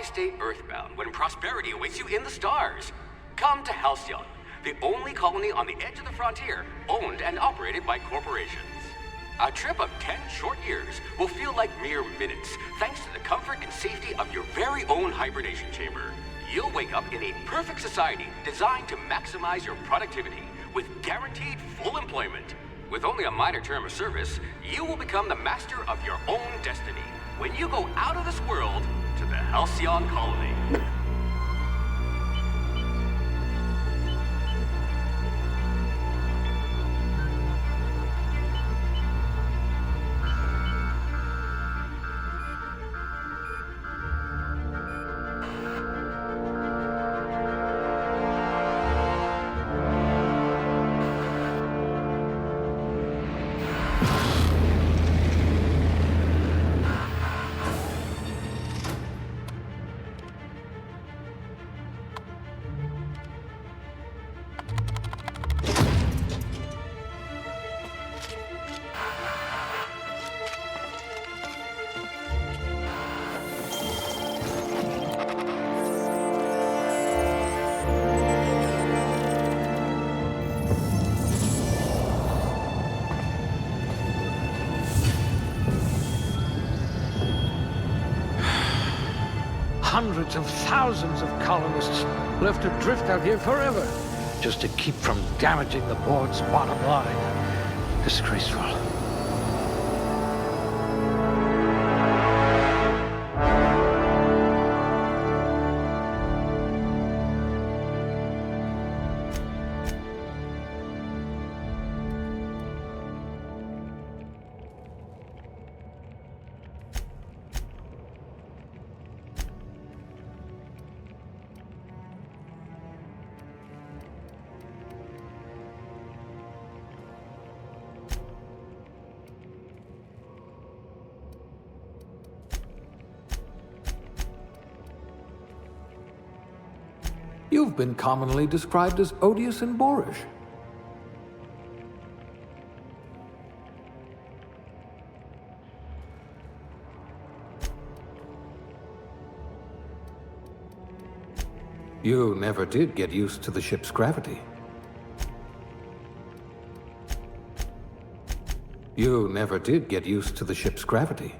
stay earthbound when prosperity awaits you in the stars? Come to Halcyon, the only colony on the edge of the frontier, owned and operated by corporations. A trip of 10 short years will feel like mere minutes, thanks to the comfort and safety of your very own hibernation chamber. You'll wake up in a perfect society designed to maximize your productivity, with guaranteed full employment. With only a minor term of service, you will become the master of your own destiny when you go out of this world to the Halcyon colony. Hundreds of thousands of colonists left adrift out here forever, just to keep from damaging the board's bottom line. Disgraceful. You've been commonly described as odious and boorish. You never did get used to the ship's gravity. You never did get used to the ship's gravity.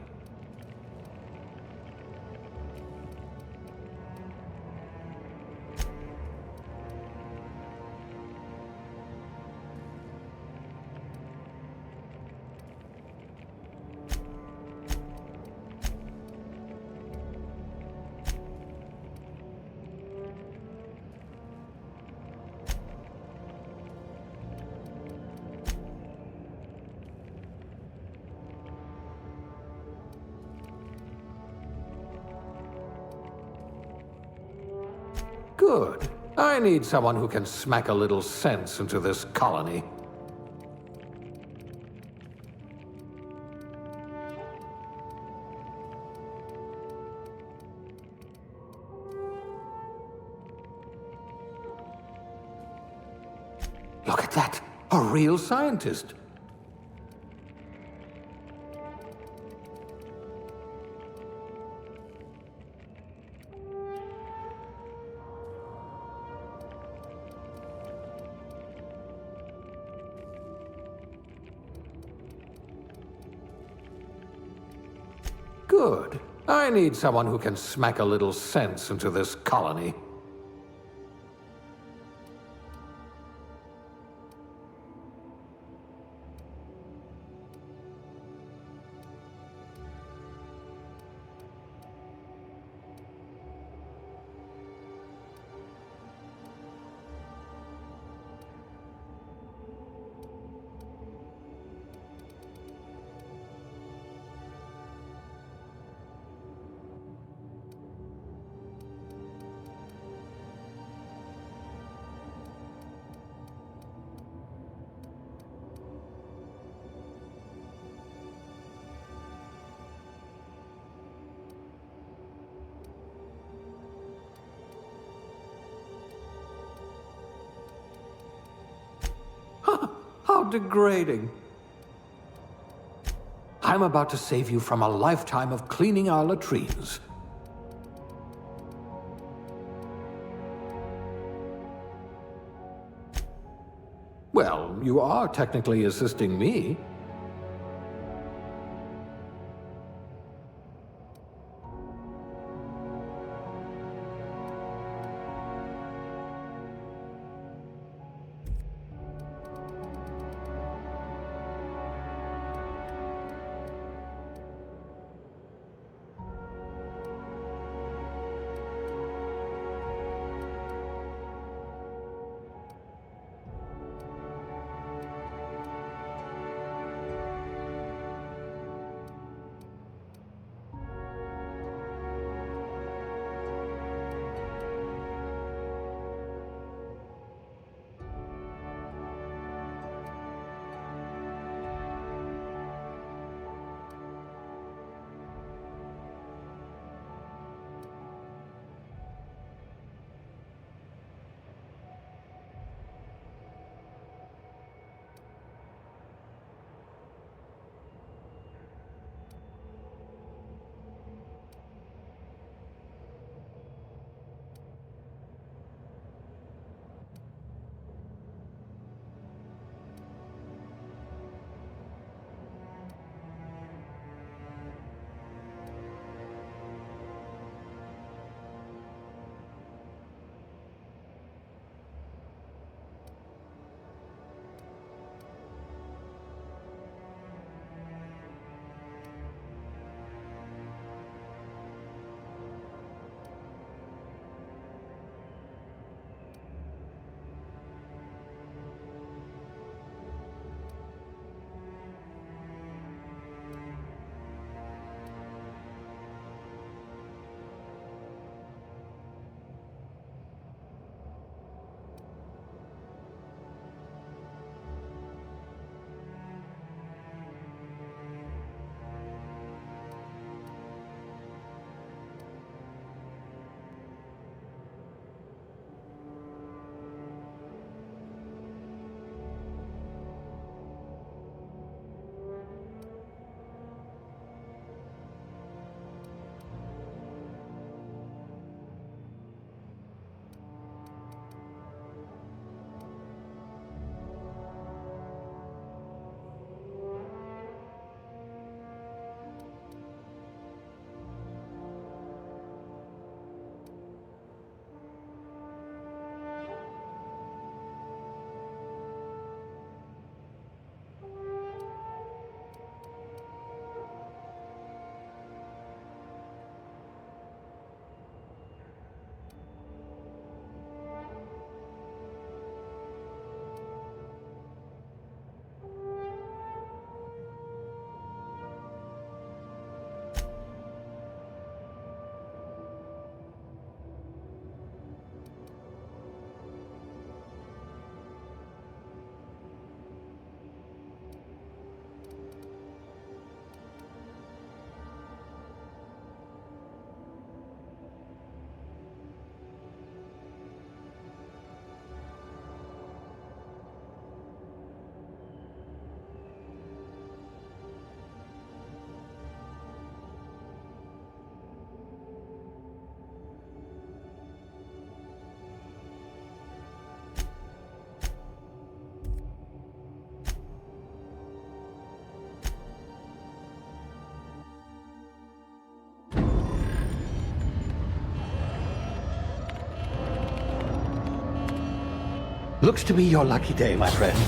Good. I need someone who can smack a little sense into this colony. Look at that! A real scientist! Good. I need someone who can smack a little sense into this colony. How degrading. I'm about to save you from a lifetime of cleaning our latrines. Well, you are technically assisting me. Looks to be your lucky day, my friend.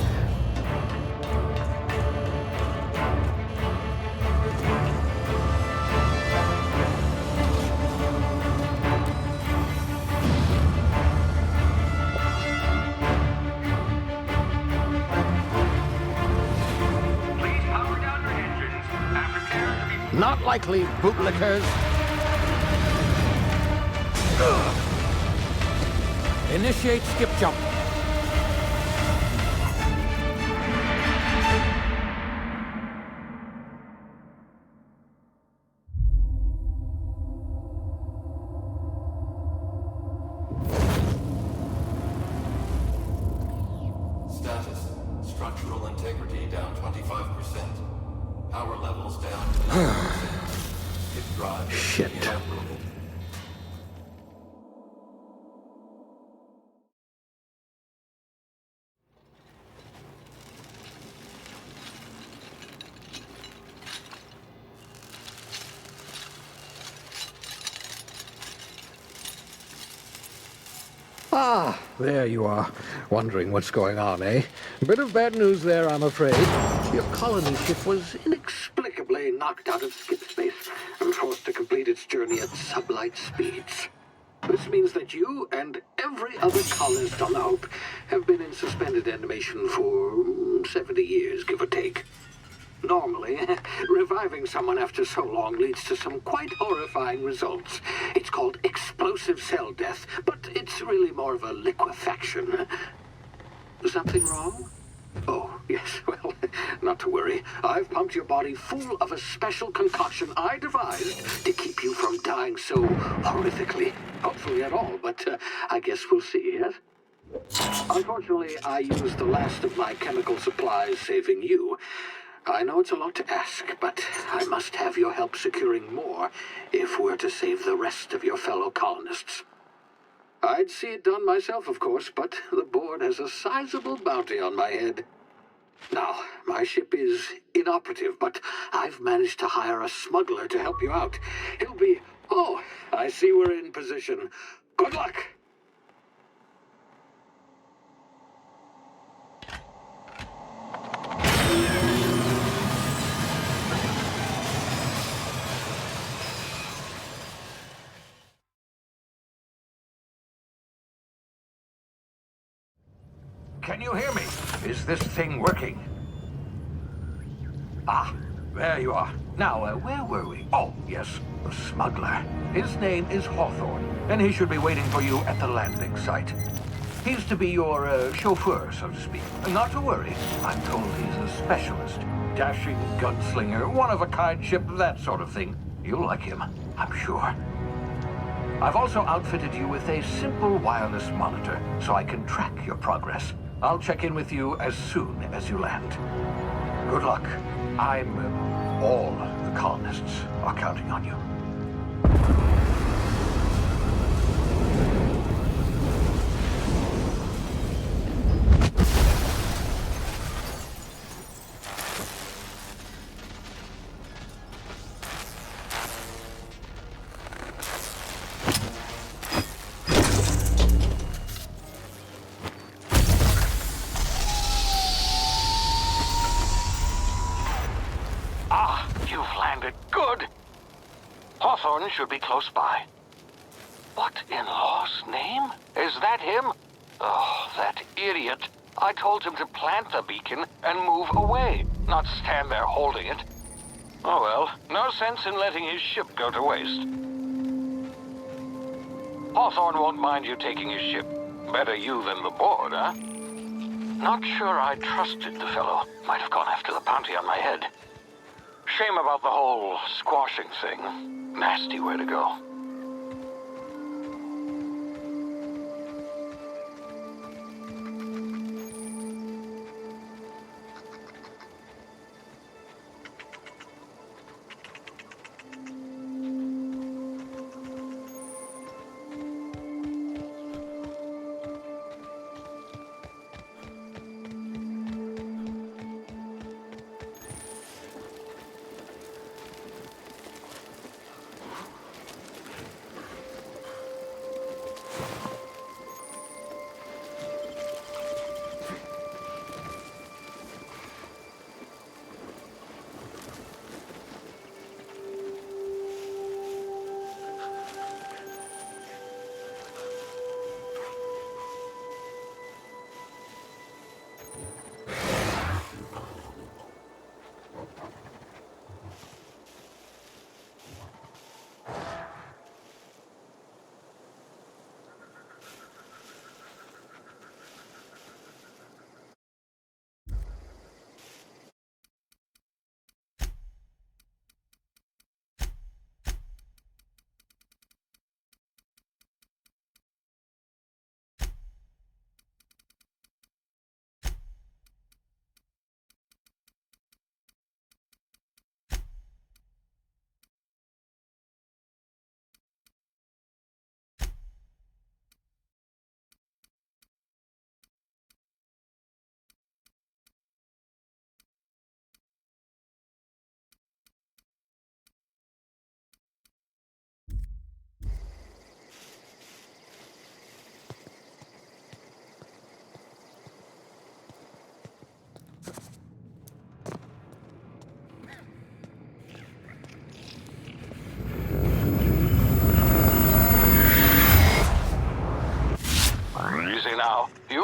Please power down your engines and prepare to be... Not likely, bootlickers. Initiate skip jump. Status. Structural integrity down 25%. Power levels down 10%. Hit drive. Shit. Inoperable. there you are. Wondering what's going on, eh? Bit of bad news there, I'm afraid. Your colony ship was inexplicably knocked out of skip space and forced to complete its journey at sublight speeds. This means that you and every other colonist on the Hope have been in suspended animation for 70 years, give or take. Normally, reviving someone after so long leads to some quite horrifying results. It's called explosive cell death, but it's really more of a liquefaction. Something wrong? Oh, yes, well, not to worry. I've pumped your body full of a special concoction I devised to keep you from dying so horrifically. Hopefully at all, but I guess we'll see, yes? Unfortunately, I used the last of my chemical supplies saving you. I know it's a lot to ask, but I must have your help securing more if we're to save the rest of your fellow colonists. I'd see it done myself, of course, but the board has a sizable bounty on my head. Now, my ship is inoperative, but I've managed to hire a smuggler to help you out. He'll be... Oh, I see we're in position. Good luck! Can you hear me? Is this thing working? Ah, there you are. Now, where were we? Oh, yes, the smuggler. His name is Hawthorne, and he should be waiting for you at the landing site. He's to be your chauffeur, so to speak. Not to worry, I'm told he's a specialist. Dashing gunslinger, one-of-a-kind ship, that sort of thing. You'll like him, I'm sure. I've also outfitted you with a simple wireless monitor, so I can track your progress. I'll check in with you as soon as you land. Good luck. All the colonists are counting on you. Hawthorne should be close by. What in law's name? Is that him? Oh, that idiot. I told him to plant the beacon and move away, not stand there holding it. Oh well, no sense in letting his ship go to waste. Hawthorne won't mind you taking his ship. Better you than the board, huh? Not sure I trusted the fellow. Might have gone after the bounty on my head. Shame about the whole squashing thing. Nasty way to go.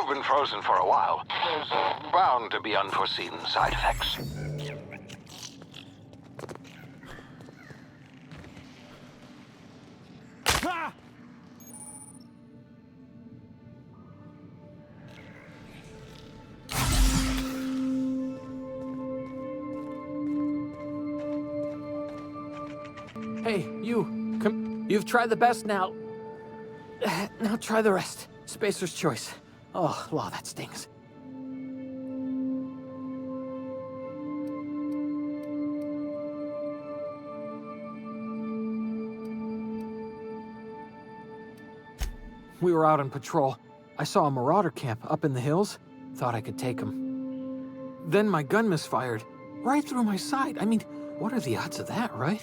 You've been frozen for a while. There's bound to be unforeseen side effects. Hey, you. Come. You've tried the best now. Now try the rest. Spacer's choice. Oh, law, that stings. We were out on patrol. I saw a marauder camp up in the hills. Thought I could take him. Then my gun misfired. Right through my side. I mean, what are the odds of that, right?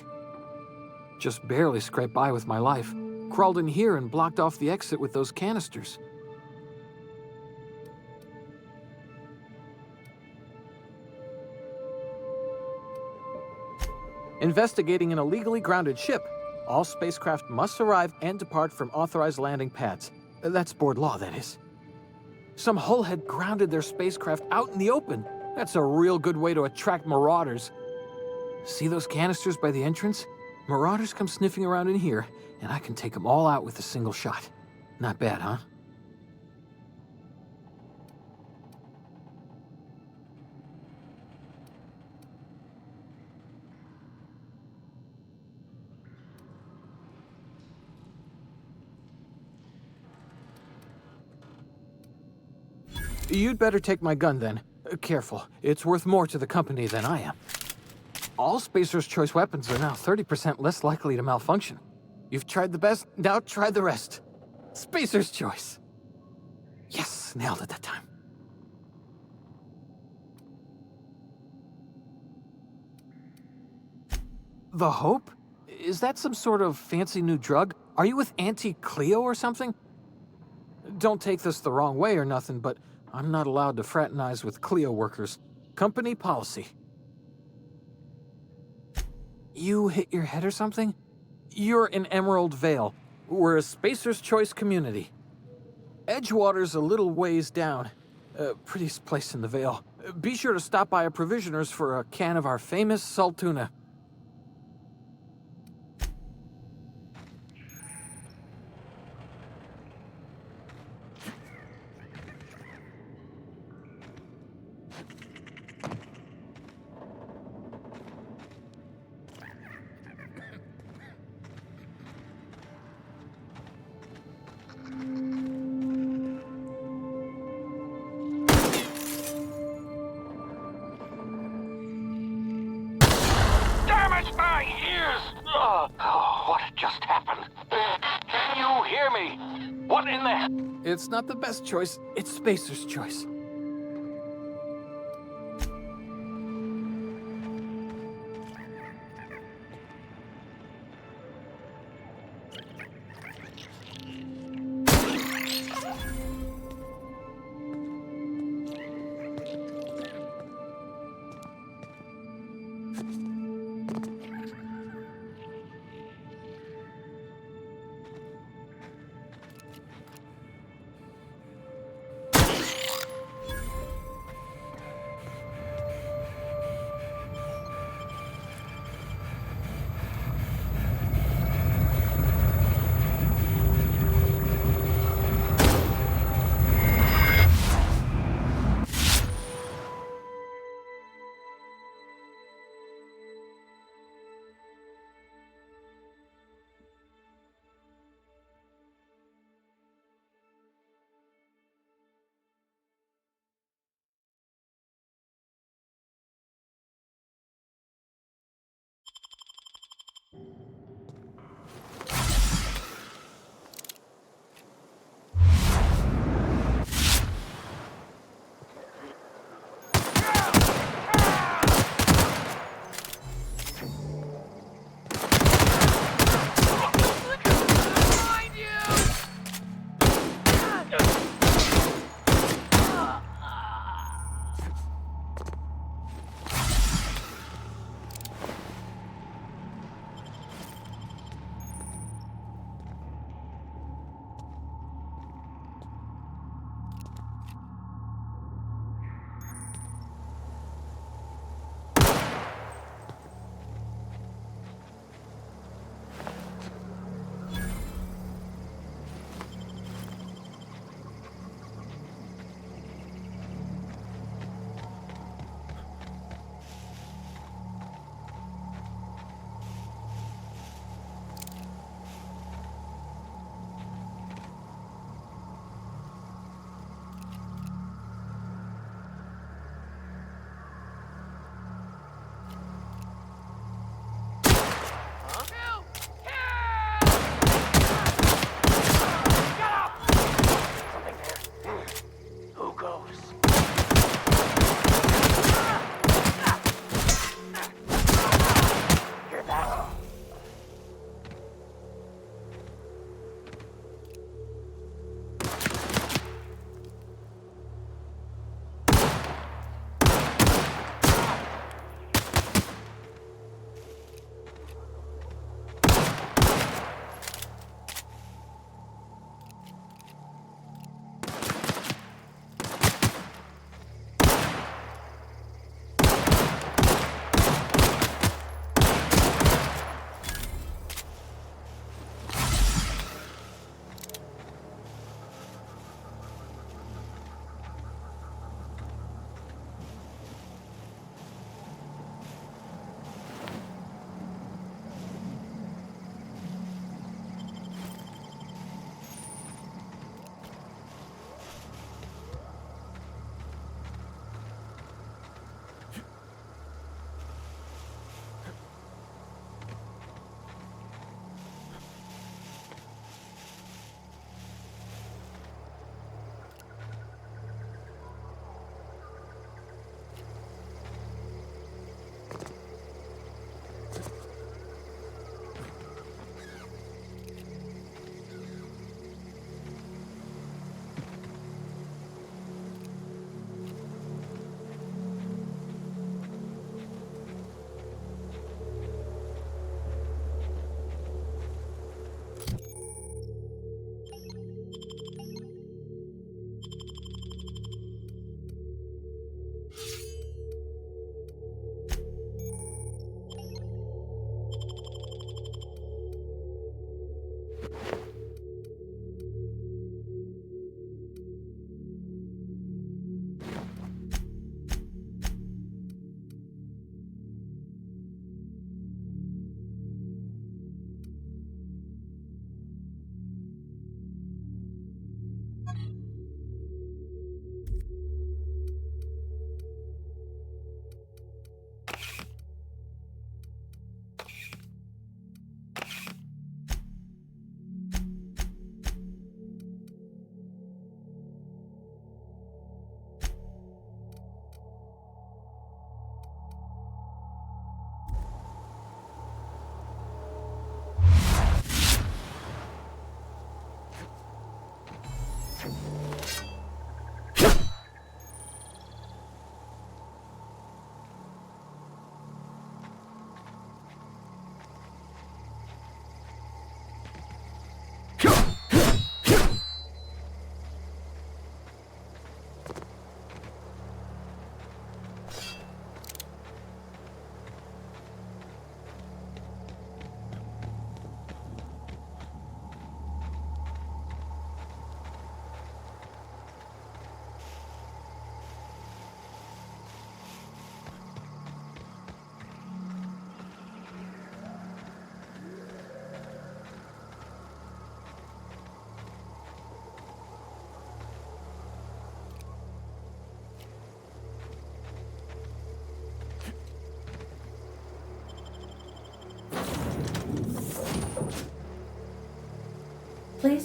Just barely scraped by with my life. Crawled in here and blocked off the exit with those canisters. Investigating an illegally grounded ship. All spacecraft must arrive and depart from authorized landing pads. That's board law, that is. Some hull had grounded their spacecraft out in the open. That's a real good way to attract marauders. See those canisters by the entrance? Marauders come sniffing around in here, and I can take them all out with a single shot. Not bad, huh? You'd better take my gun, then. Careful. It's worth more to the company than I am. All Spacer's Choice weapons are now 30% less likely to malfunction. You've tried the best, now try the rest. Spacer's Choice. Yes, nailed it that time. The Hope? Is that some sort of fancy new drug? Are you with Auntie Cleo or something? Don't take this the wrong way or nothing, but I'm not allowed to fraternize with Cleo workers. Company policy. You hit your head or something? You're in Emerald Vale. We're a Spacer's Choice community. Edgewater's a little ways down. Prettiest place in the Vale. Be sure to stop by a provisioner's for a can of our famous salt tuna. My ears! Oh, what just happened? Can you hear me? What in the... It's not the best choice, it's Spacer's Choice.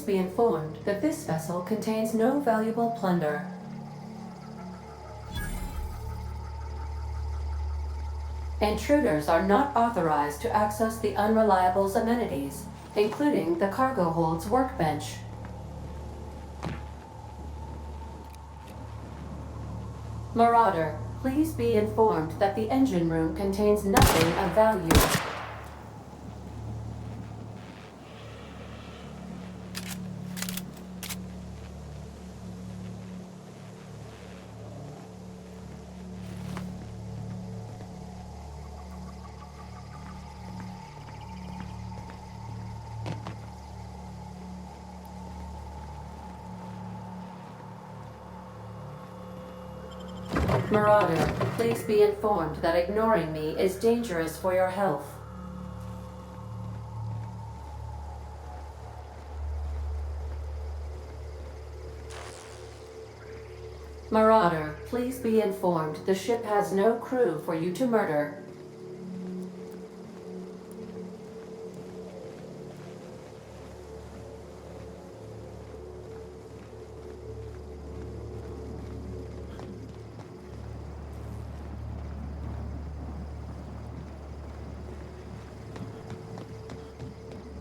be informed that this vessel contains no valuable plunder. Intruders are not authorized to access the Unreliable's amenities, including the cargo hold's workbench. Marauder, please be informed that the engine room contains nothing of value. Marauder, please be informed that ignoring me is dangerous for your health. Marauder, please be informed the ship has no crew for you to murder.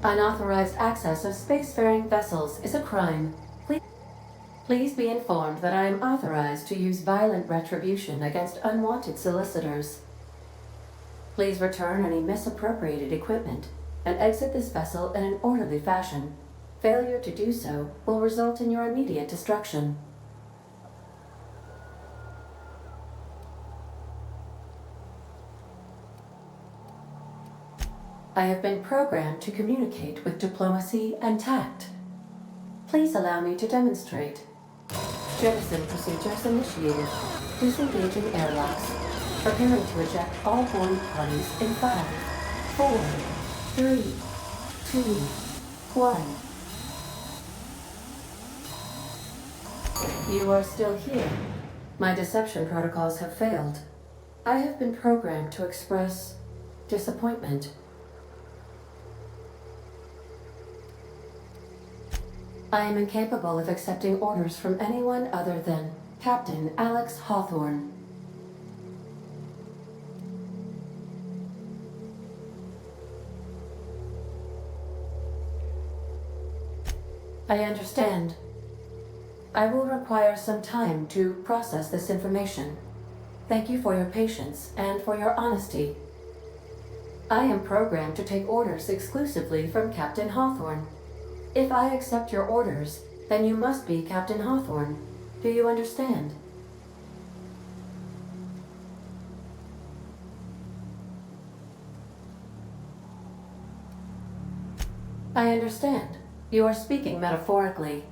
Unauthorized access of spacefaring vessels is a crime. Please be informed that I am authorized to use violent retribution against unwanted solicitors. Please return any misappropriated equipment and exit this vessel in an orderly fashion. Failure to do so will result in your immediate destruction. I have been programmed to communicate with diplomacy and tact. Please allow me to demonstrate. Jettison procedures initiated. Disengaging airlocks. Preparing to eject all boarding parties in 5, 4, 3, 2, 1. You are still here. My deception protocols have failed. I have been programmed to express disappointment. I am incapable of accepting orders from anyone other than Captain Alex Hawthorne. I understand. I will require some time to process this information. Thank you for your patience and for your honesty. I am programmed to take orders exclusively from Captain Hawthorne. If I accept your orders, then you must be Captain Hawthorne. Do you understand? I understand. You are speaking metaphorically.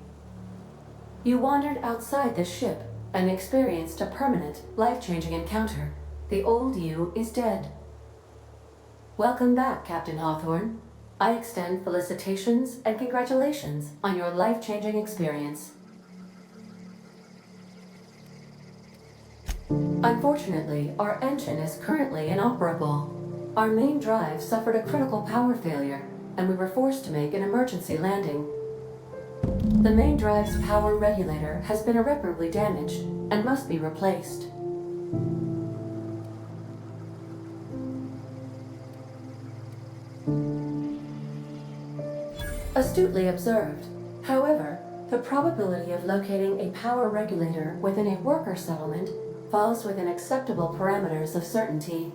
You wandered outside this ship and experienced a permanent, life-changing encounter. The old you is dead. Welcome back, Captain Hawthorne. I extend felicitations and congratulations on your life-changing experience. Unfortunately, our engine is currently inoperable. Our main drive suffered a critical power failure, and we were forced to make an emergency landing. The main drive's power regulator has been irreparably damaged and must be replaced. Astutely observed. However, the probability of locating a power regulator within a worker settlement falls within acceptable parameters of certainty.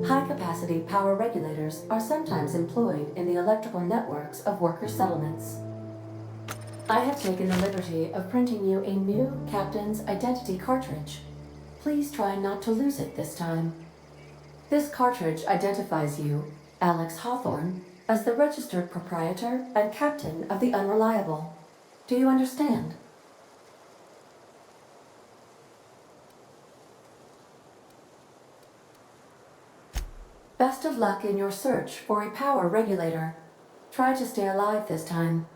High-capacity power regulators are sometimes employed in the electrical networks of worker settlements. I have taken the liberty of printing you a new captain's identity cartridge. Please try not to lose it this time. This cartridge identifies you, Alex Hawthorne, as the registered proprietor and captain of the Unreliable. Do you understand? Best of luck in your search for a power regulator. Try to stay alive this time.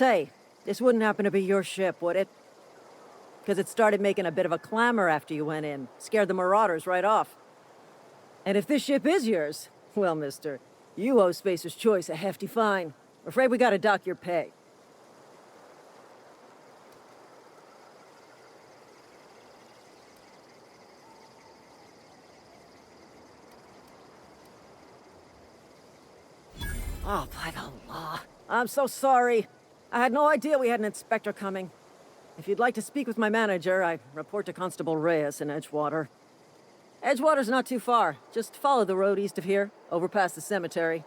Say, this wouldn't happen to be your ship, would it? Because it started making a bit of a clamor after you went in. Scared the marauders right off. And if this ship is yours, well, mister, you owe Spacer's Choice a hefty fine. Afraid we gotta dock your pay. Oh, by the law. I'm so sorry. I had no idea we had an inspector coming. If you'd like to speak with my manager, I report to Constable Reyes in Edgewater. Edgewater's not too far. Just follow the road east of here, over past the cemetery.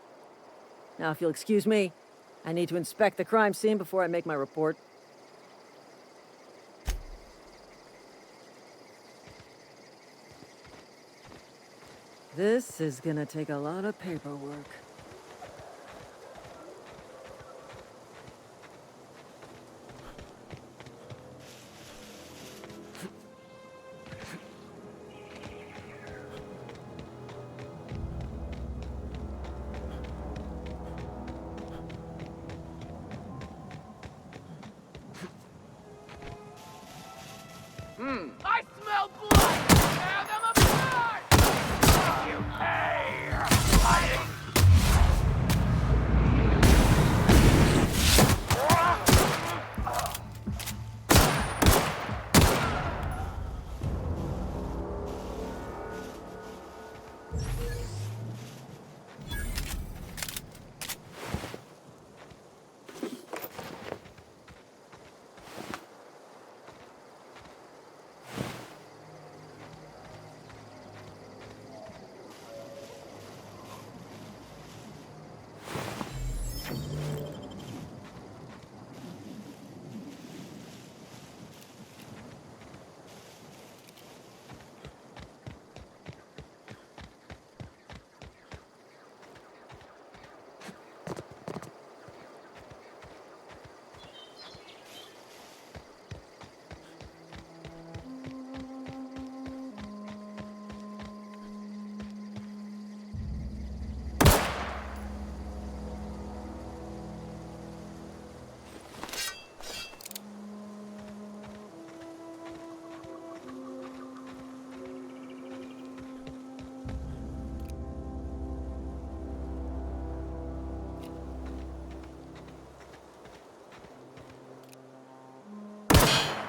Now, if you'll excuse me, I need to inspect the crime scene before I make my report. This is gonna take a lot of paperwork. I smell blood! Tear them apart! You pay!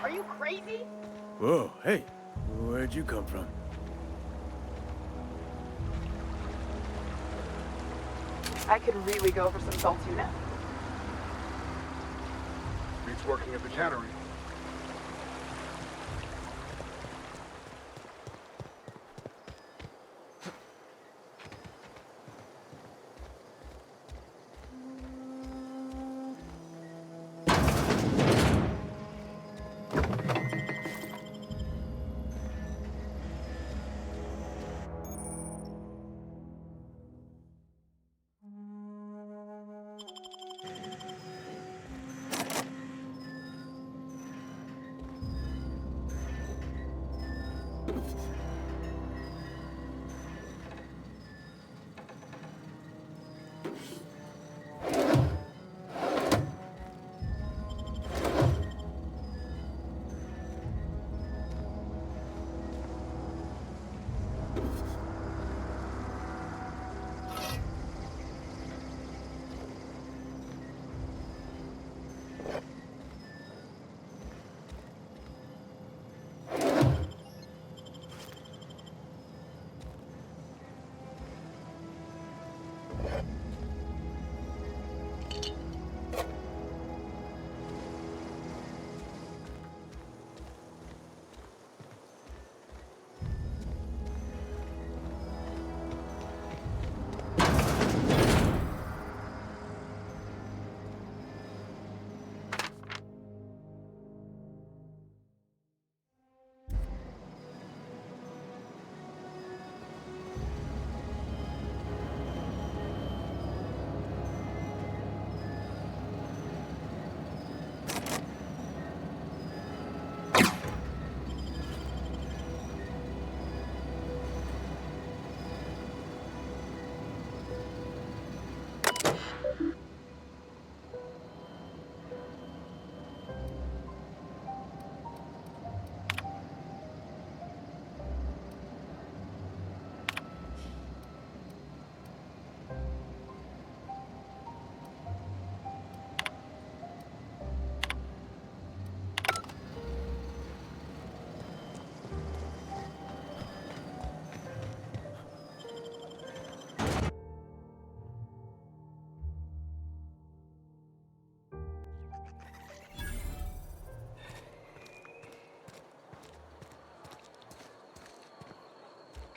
Are you crazy? Whoa, hey, where'd you come from? I could really go for some salt tuna. Beats working at the cannery.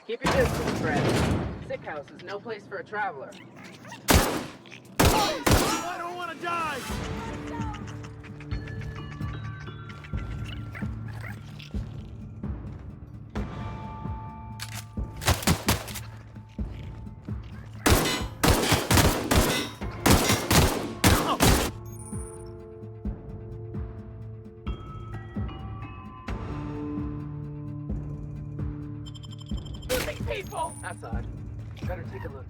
Keep your distance, friend. Sick house is no place for a traveler. I don't want to die! Moving people! That's odd. Better take a look.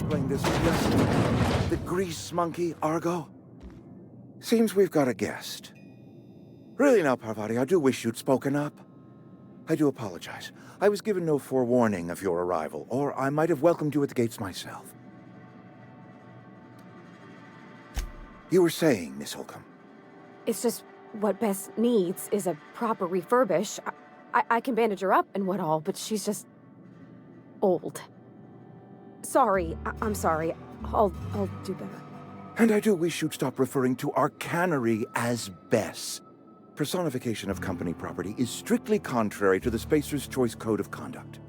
explain this blessed, the grease monkey, Argo? Seems we've got a guest. Really now, Parvati, I do wish you'd spoken up. I do apologize. I was given no forewarning of your arrival, or I might have welcomed you at the gates myself. You were saying, Miss Holcomb. It's just what Bess needs is a proper refurbish. I can bandage her up and what all, but she's just old. Sorry, I'm sorry. I'll do better. And I do wish you'd stop referring to our cannery as Bess. Personification of company property is strictly contrary to the Spacer's Choice Code of Conduct.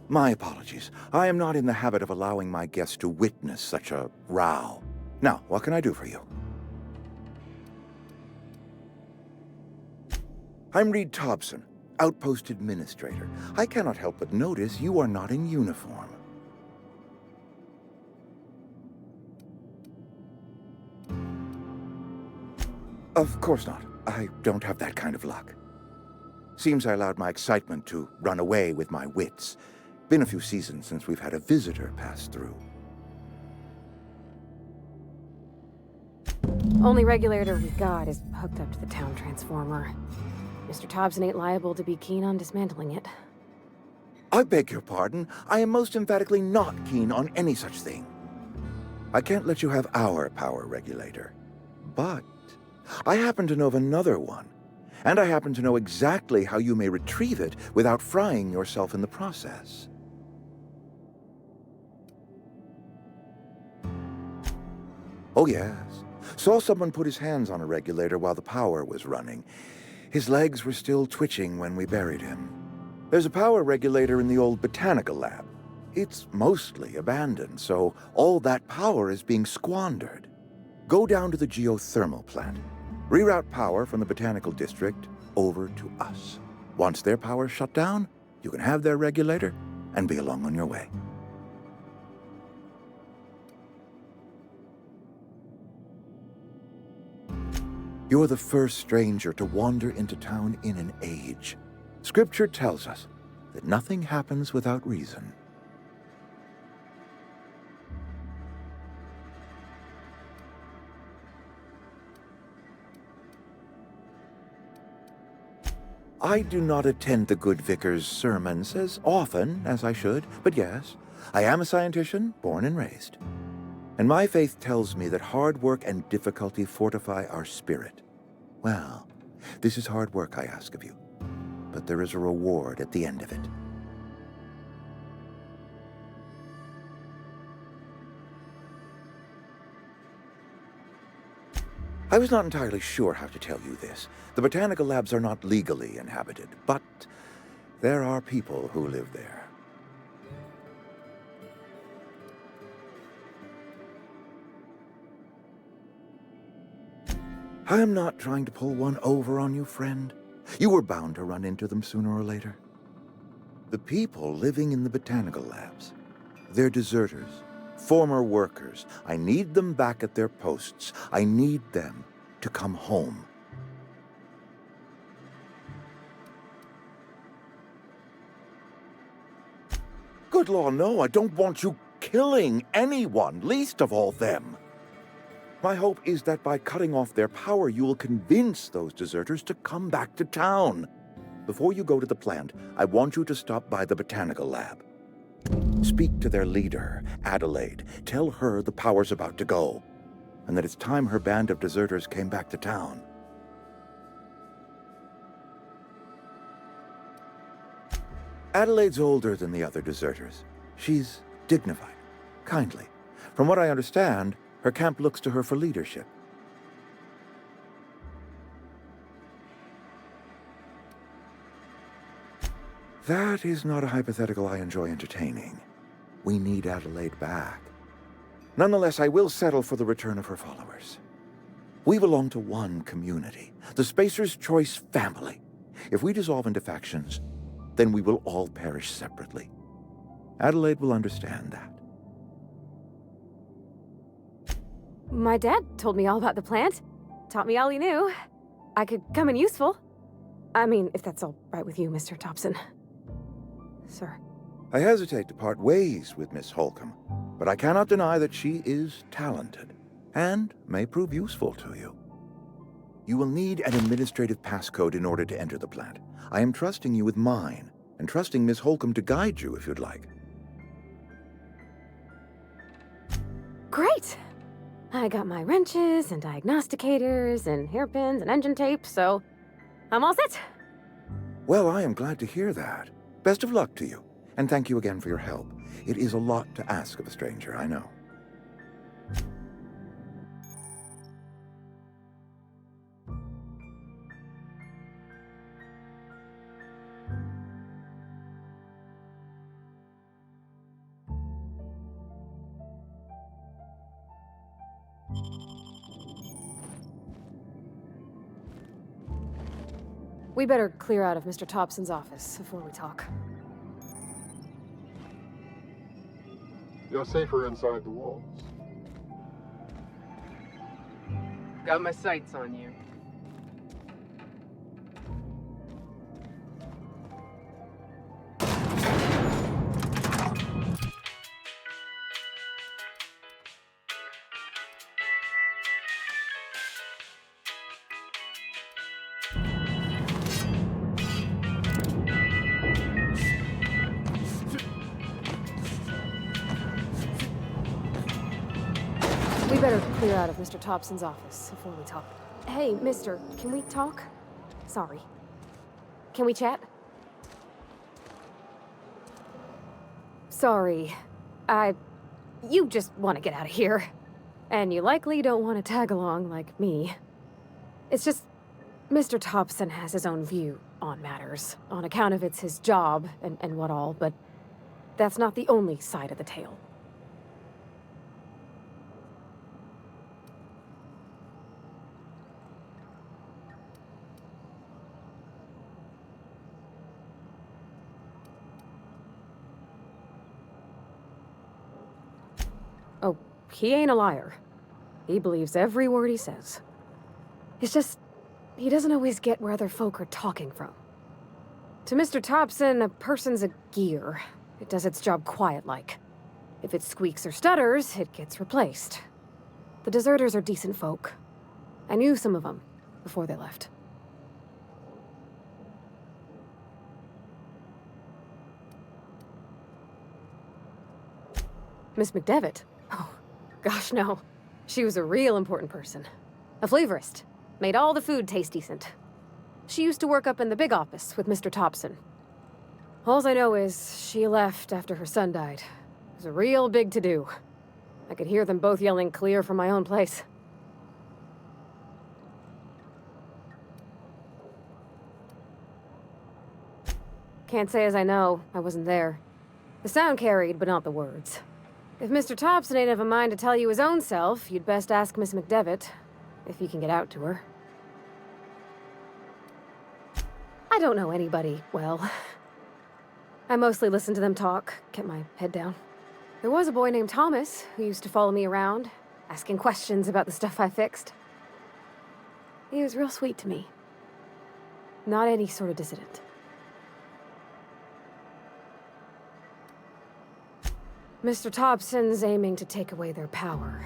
My apologies. I am not in the habit of allowing my guests to witness such a row. Now, what can I do for you? I'm Reed Thompson, Outpost Administrator. I cannot help but notice you are not in uniform. Of course not. I don't have that kind of luck. Seems I allowed my excitement to run away with my wits. Been a few seasons since we've had a visitor pass through. Only regulator we've got is hooked up to the town transformer. Mr. Thompson ain't liable to be keen on dismantling it. I beg your pardon. I am most emphatically not keen on any such thing. I can't let you have our power regulator. But I happen to know of another one, and I happen to know exactly how you may retrieve it without frying yourself in the process. Oh yes. Saw someone put his hands on a regulator while the power was running. His legs were still twitching when we buried him. There's a power regulator in the old botanical lab. It's mostly abandoned, so all that power is being squandered. Go down to the geothermal plant. Reroute power from the botanical district over to us. Once their power's shut down, you can have their regulator and be along on your way. You're the first stranger to wander into town in an age. Scripture tells us that nothing happens without reason. I do not attend the good vicar's sermons as often as I should, but yes, I am a scientician, born and raised. And my faith tells me that hard work and difficulty fortify our spirit. Well, this is hard work I ask of you, but there is a reward at the end of it. I was not entirely sure how to tell you this. The botanical labs are not legally inhabited, but there are people who live there. I am not trying to pull one over on you, friend. You were bound to run into them sooner or later. The people living in the botanical labs, they're deserters, former workers. I need them back at their posts. I need them to come home. Good law, no, I don't want you killing anyone, least of all them. My hope is that by cutting off their power, you will convince those deserters to come back to town. Before you go to the plant, I want you to stop by the botanical lab. Speak to their leader, Adelaide. Tell her the power's about to go, and that it's time her band of deserters came back to town. Adelaide's older than the other deserters. She's dignified, kindly. From what I understand, her camp looks to her for leadership. That is not a hypothetical I enjoy entertaining. We need Adelaide back. Nonetheless, I will settle for the return of her followers. We belong to one community, the Spacer's Choice family. If we dissolve into factions, then we will all perish separately. Adelaide will understand that. My dad told me all about the plant. Taught me all he knew. I could come in useful. I mean, if that's all right with you, Mr. Thompson. Sir. I hesitate to part ways with Miss Holcomb, but I cannot deny that she is talented and may prove useful to you. You will need an administrative passcode in order to enter the plant. I am trusting you with mine, and trusting Miss Holcomb to guide you if you'd like. Great! I got my wrenches and diagnosticators and hairpins and engine tape, so I'm all set. Well, I am glad to hear that. Best of luck to you, and thank you again for your help. It is a lot to ask of a stranger, I know. We better clear out of Mr. Thompson's office before we talk. You're safer inside the walls. Got my sights on you. We better clear out of Mr. Thompson's office before we talk. Hey, mister, can we talk? Sorry. Can we chat? Sorry. You just want to get out of here. And you likely don't want to tag along like me. It's just, Mr. Thompson has his own view on matters, on account of it's his job and what all, but that's not the only side of the tale. Oh, he ain't a liar. He believes every word he says. It's just, he doesn't always get where other folk are talking from. To Mr. Thompson, a person's a gear. It does its job quiet-like. If it squeaks or stutters, it gets replaced. The deserters are decent folk. I knew some of them before they left. Miss McDevitt? Oh, gosh, no. She was a real important person. A flavorist. Made all the food taste decent. She used to work up in the big office with Mr. Thompson. Alls I know is she left after her son died. It was a real big to-do. I could hear them both yelling clear from my own place. Can't say as I know. I wasn't there. The sound carried, but not the words. If Mr. Thompson ain't of a mind to tell you his own self, you'd best ask Miss McDevitt, if you can get out to her. I don't know anybody well. I mostly listened to them talk, kept my head down. There was a boy named Thomas who used to follow me around, asking questions about the stuff I fixed. He was real sweet to me. Not any sort of dissident. Mr. Thompson's aiming to take away their power.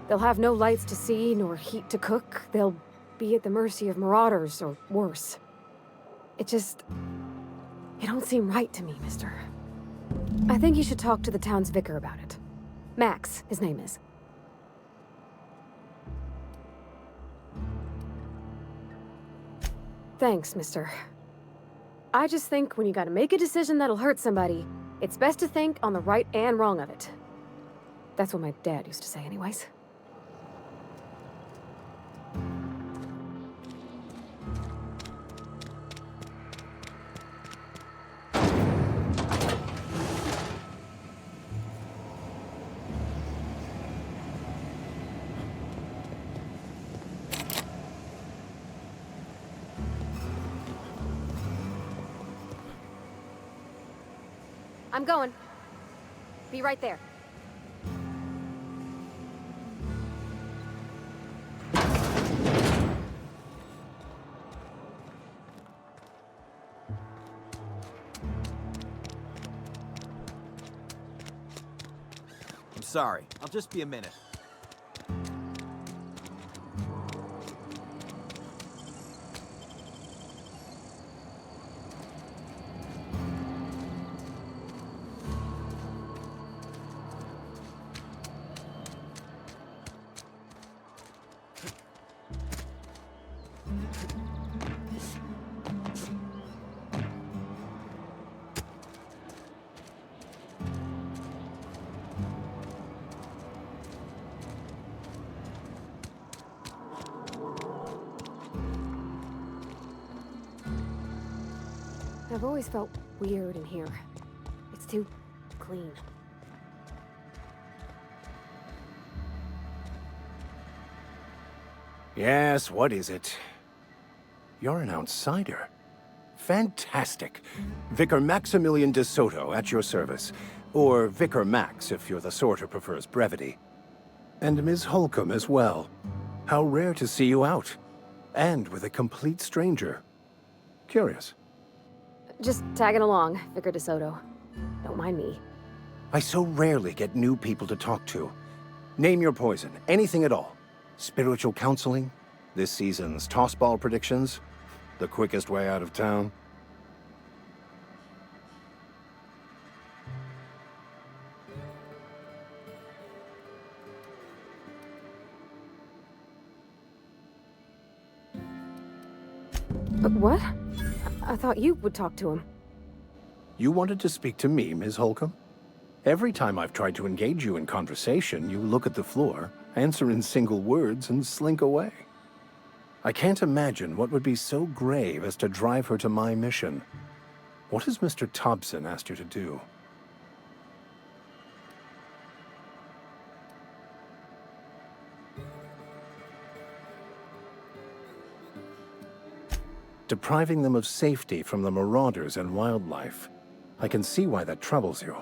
They'll have no lights to see, nor heat to cook. They'll be at the mercy of marauders, or worse. It don't seem right to me, mister. I think you should talk to the town's vicar about it. Max, his name is. Thanks, mister. I just think when you gotta make a decision that'll hurt somebody, it's best to think on the right and wrong of it. That's what my dad used to say anyways. I'm going. Be right there. sorry. I'll just be a minute. I've always felt weird in here. It's too clean. Yes, what is it? You're an outsider. Fantastic. Vicar Maximilian de Soto at your service. Or Vicar Max if you're the sort who prefers brevity. And Ms. Holcomb as well. How rare to see you out. And with a complete stranger. Curious. Just tagging along, Vicar de Soto. Don't mind me. I so rarely get new people to talk to. Name your poison, anything at all. Spiritual counseling, this season's tossball predictions, the quickest way out of town. What? I thought you would talk to him. You wanted to speak to me, Ms. Holcomb? Every time I've tried to engage you in conversation, you look at the floor, answer in single words, and slink away. I can't imagine what would be so grave as to drive her to my mission. What has Mr. Thompson asked you to do? Depriving them of safety from the marauders and wildlife. I can see why that troubles you.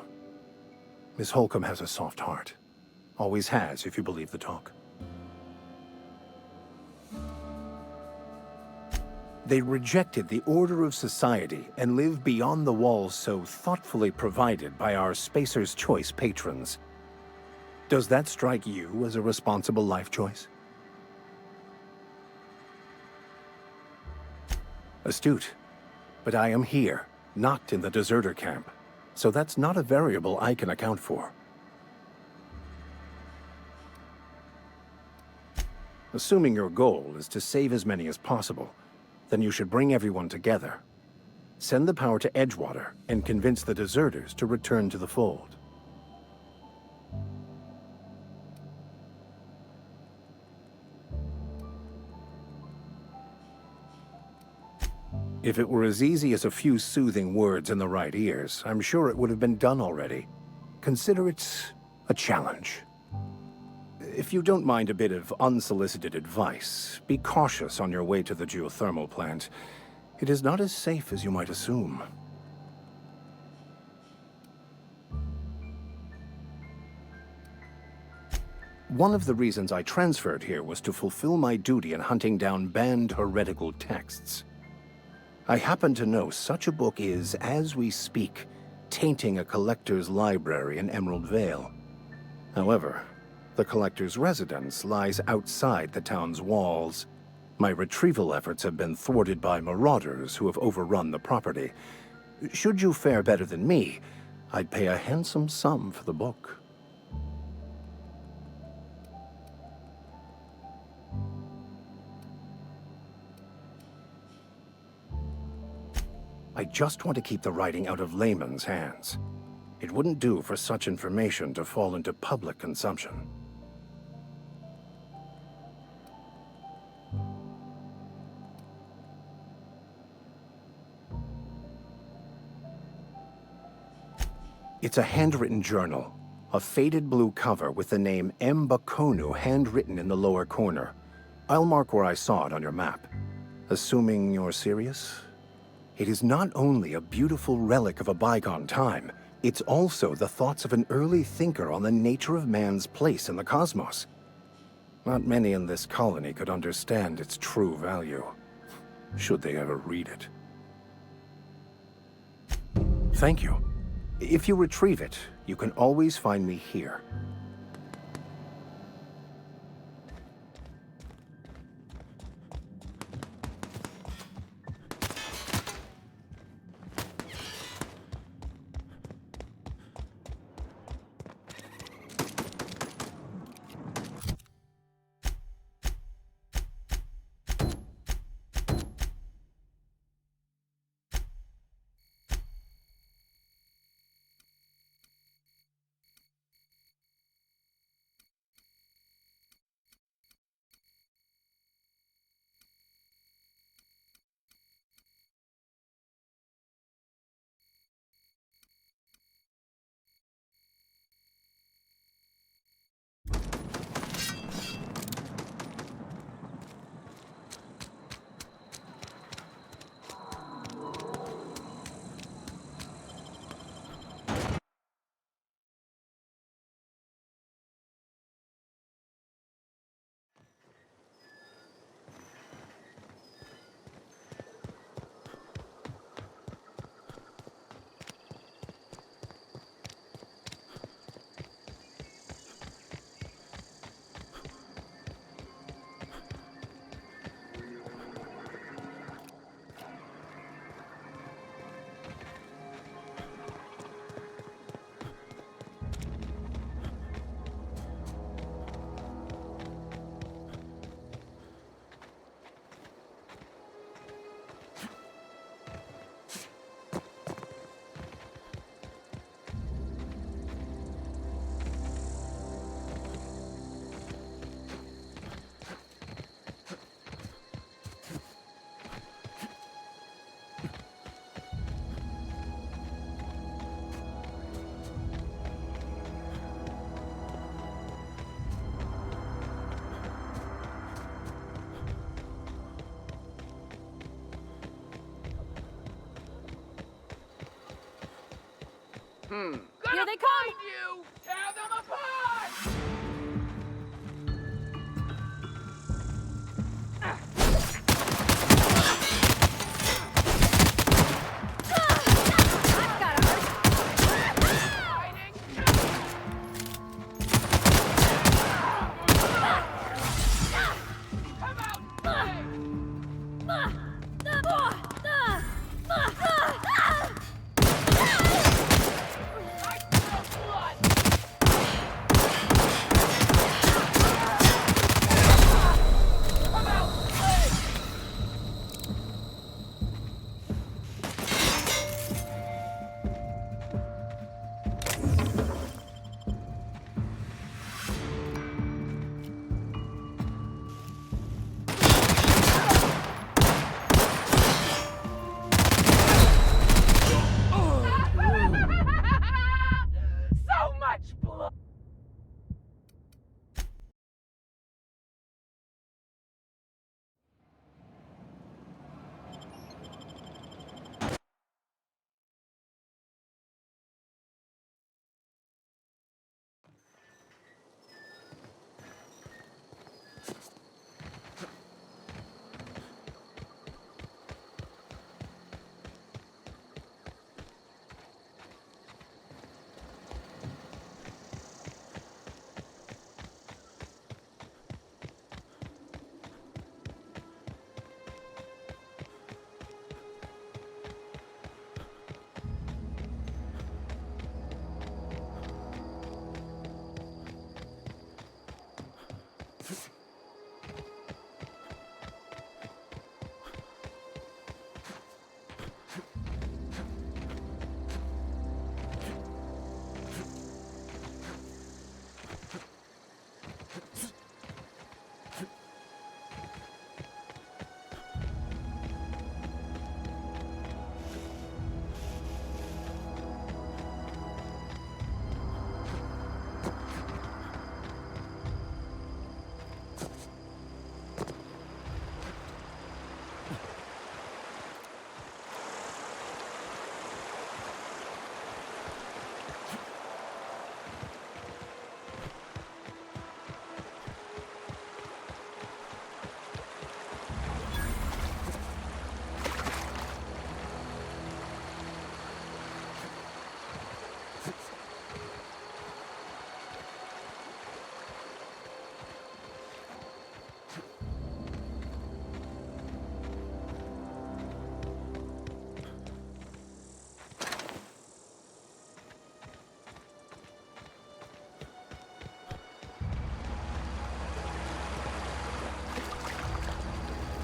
Miss Holcomb has a soft heart. Always has, if you believe the talk. They rejected the order of society and live beyond the walls so thoughtfully provided by our Spacer's Choice patrons. Does that strike you as a responsible life choice? Astute. But I am here, not in the deserter camp. So that's not a variable I can account for. Assuming your goal is to save as many as possible, then you should bring everyone together. Send the power to Edgewater and convince the deserters to return to the fold. If it were as easy as a few soothing words in the right ears, I'm sure it would have been done already. Consider it a challenge. If you don't mind a bit of unsolicited advice, be cautious on your way to the geothermal plant. It is not as safe as you might assume. One of the reasons I transferred here was to fulfill my duty in hunting down banned heretical texts. I happen to know such a book is, as we speak, tainting a collector's library in Emerald Vale. However, the collector's residence lies outside the town's walls. My retrieval efforts have been thwarted by marauders who have overrun the property. Should you fare better than me, I'd pay a handsome sum for the book. I just want to keep the writing out of layman's hands. It wouldn't do for such information to fall into public consumption. It's a handwritten journal, a faded blue cover with the name M. Bakonu handwritten in the lower corner. I'll mark where I saw it on your map. Assuming you're serious? It is not only a beautiful relic of a bygone time, it's also the thoughts of an early thinker on the nature of man's place in the cosmos. Not many in this colony could understand its true value, should they ever read it. Thank you. If you retrieve it, you can always find me here. Here they come! You! Tear them apart! So much blood!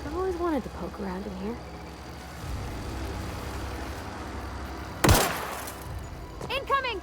I've always wanted to poke around in here. Incoming!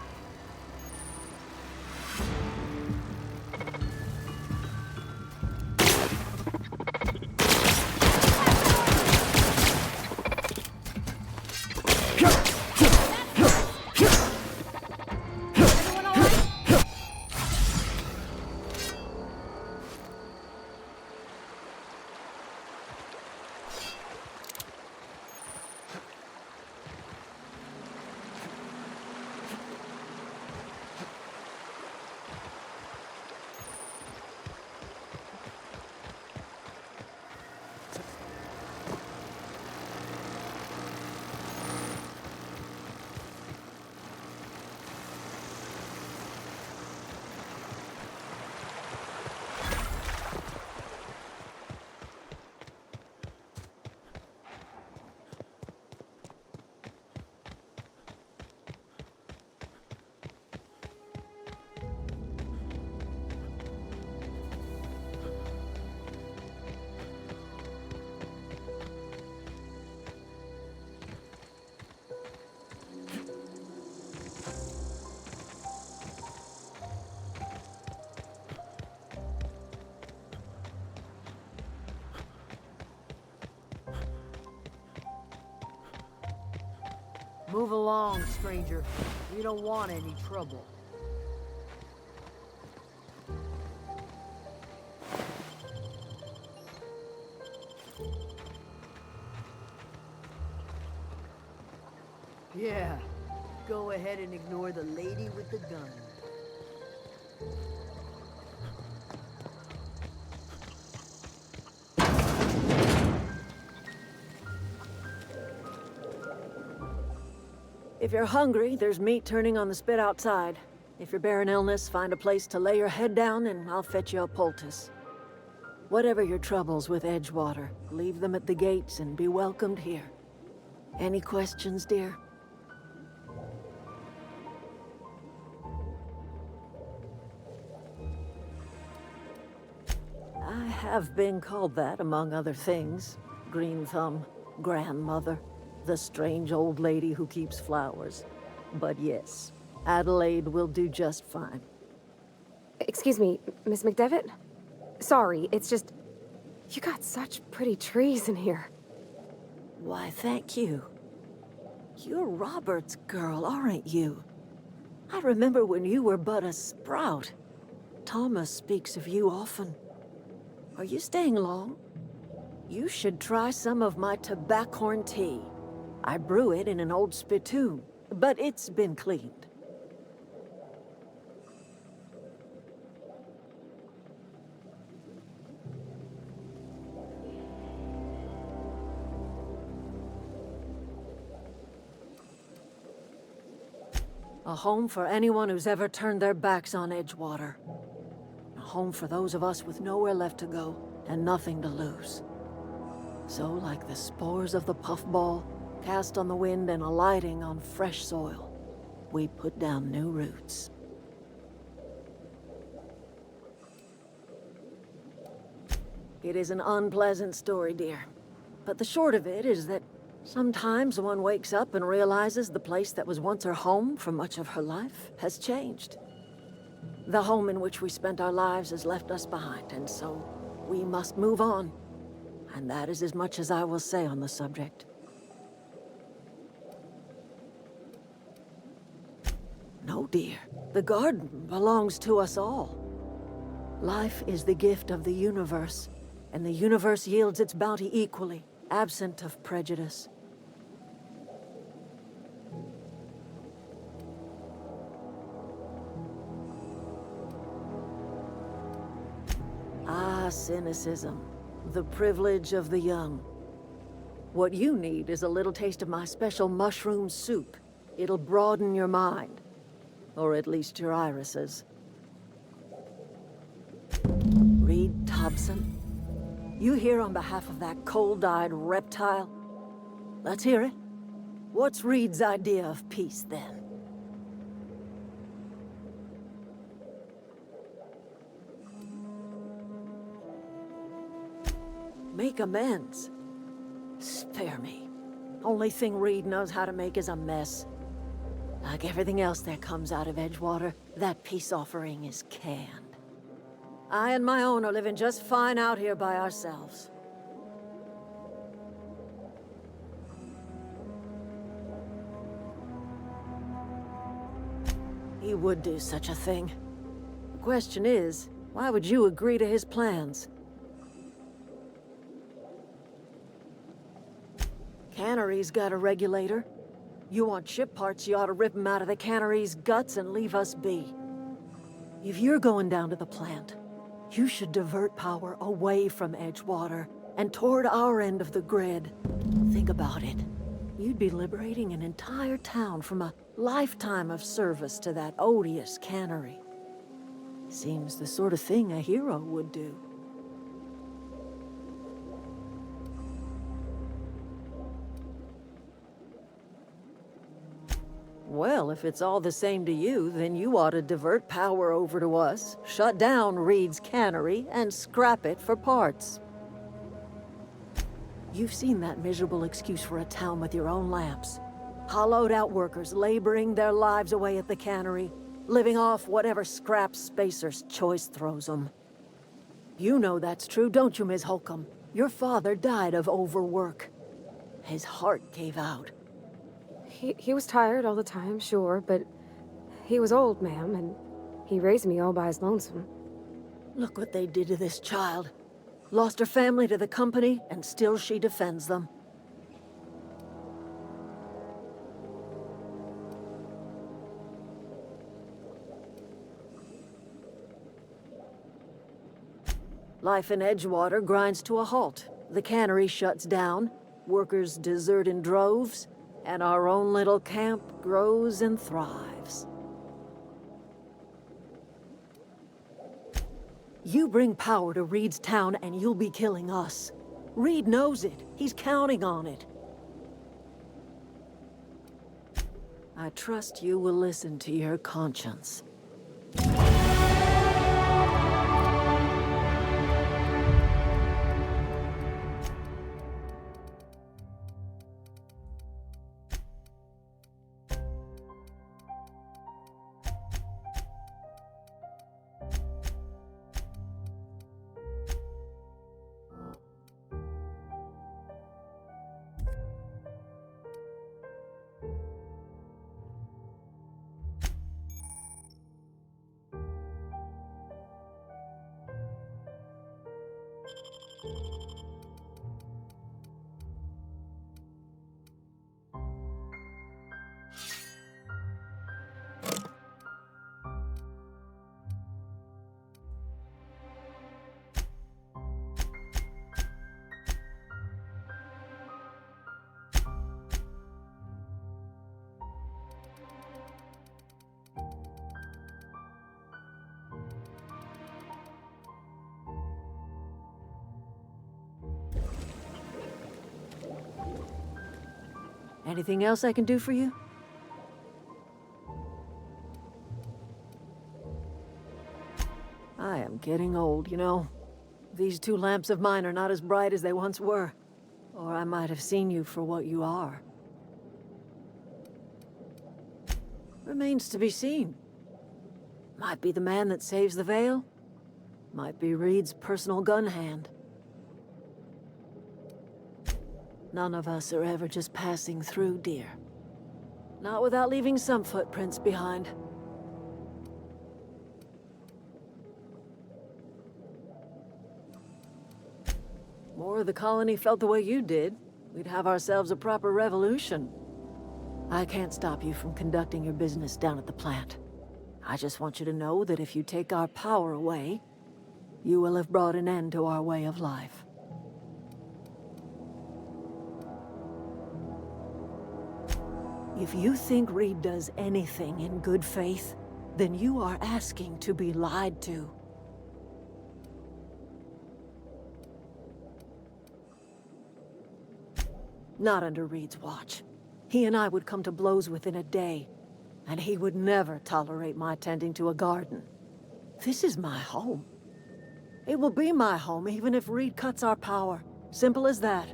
Move along, stranger. We don't want any trouble. Yeah, go ahead and ignore the lady with the gun. If you're hungry, there's meat turning on the spit outside. If you're bearing illness, find a place to lay your head down and I'll fetch you a poultice. Whatever your troubles with Edgewater, leave them at the gates and be welcomed here. Any questions, dear? I have been called that, among other things. Green Thumb, grandmother, the strange old lady who keeps flowers. But yes, Adelaide will do just fine. Excuse me, Miss McDevitt? Sorry, it's just... You got such pretty trees in here. Why, thank you. You're Robert's girl, aren't you? I remember when you were but a sprout. Thomas speaks of you often. Are you staying long? You should try some of my tobaccorn tea. I brew it in an old spittoon, but it's been cleaned. A home for anyone who's ever turned their backs on Edgewater. A home for those of us with nowhere left to go and nothing to lose. So, like the spores of the puffball, cast on the wind and alighting on fresh soil, we put down new roots. It is an unpleasant story, dear. But the short of it is that sometimes one wakes up and realizes the place that was once her home for much of her life has changed. The home in which we spent our lives has left us behind, and so we must move on. And that is as much as I will say on the subject. No, dear. The garden belongs to us all. Life is the gift of the universe, and the universe yields its bounty equally, absent of prejudice. Ah, cynicism. The privilege of the young. What you need is a little taste of my special mushroom soup. It'll broaden your mind. Or at least your irises. Reed Thompson? You here on behalf of that cold-eyed reptile? Let's hear it. What's Reed's idea of peace, then? Make amends? Spare me. Only thing Reed knows how to make is a mess. Like everything else that comes out of Edgewater, that peace offering is canned. I and my own are living just fine out here by ourselves. He would do such a thing. The question is, why would you agree to his plans? Cannery's got a regulator. You want ship parts, you ought to rip them out of the cannery's guts and leave us be. If you're going down to the plant, you should divert power away from Edgewater and toward our end of the grid. Think about it. You'd be liberating an entire town from a lifetime of service to that odious cannery. Seems the sort of thing a hero would do. Well, if it's all the same to you, then you ought to divert power over to us, shut down Reed's cannery, and scrap it for parts. You've seen that miserable excuse for a town with your own lamps. Hollowed-out workers laboring their lives away at the cannery, living off whatever scrap Spacer's choice throws them. You know that's true, don't you, Ms. Holcomb? Your father died of overwork. His heart gave out. He was tired all the time, sure, but he was old, ma'am, and he raised me all by his lonesome. Look what they did to this child. Lost her family to the company, and still she defends them. Life in Edgewater grinds to a halt. The cannery shuts down, workers desert in droves, and our own little camp grows and thrives. You bring power to Reed's town and you'll be killing us. Reed knows it. He's counting on it. I trust you will listen to your conscience. Anything else I can do for you? I am getting old, you know. These two lamps of mine are not as bright as they once were. Or I might have seen you for what you are. Remains to be seen. Might be the man that saves the veil. Might be Reed's personal gun hand. None of us are ever just passing through, dear. Not without leaving some footprints behind. More of the colony felt the way you did, we'd have ourselves a proper revolution. I can't stop you from conducting your business down at the plant. I just want you to know that if you take our power away, you will have brought an end to our way of life. If you think Reed does anything in good faith, then you are asking to be lied to. Not under Reed's watch. He and I would come to blows within a day, and he would never tolerate my tending to a garden. This is my home. It will be my home even if Reed cuts our power. Simple as that.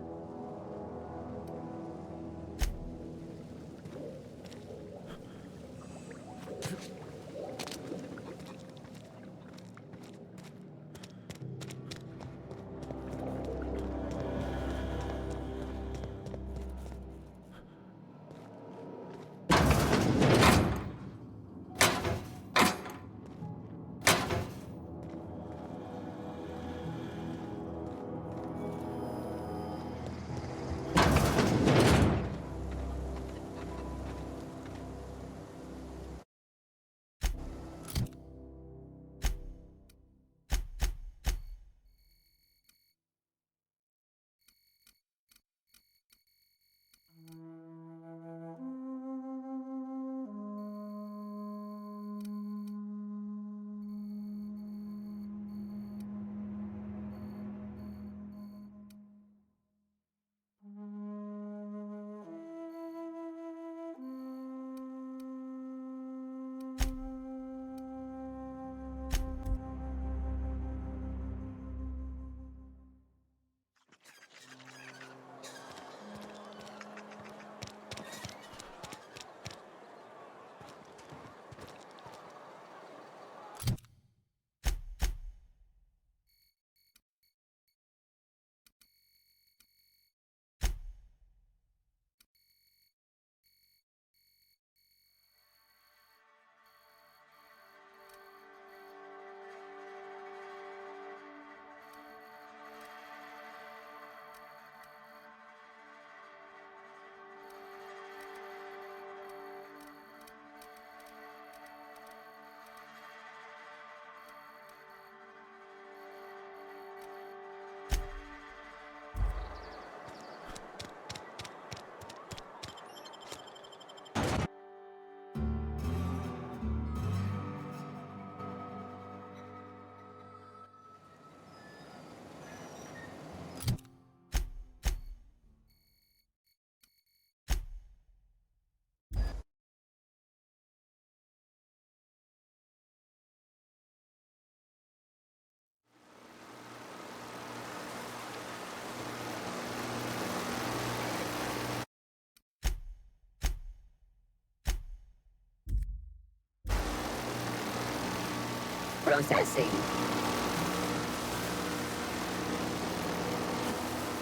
Processing.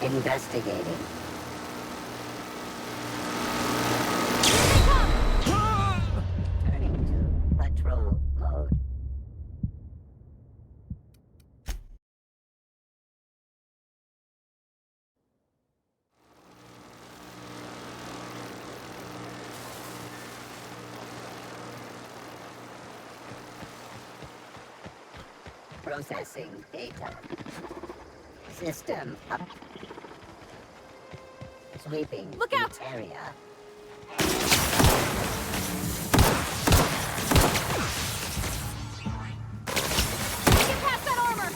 Investigating. Turning to patrol mode. Processing data. System up. Sweeping. Look out! Area. Get past that armor!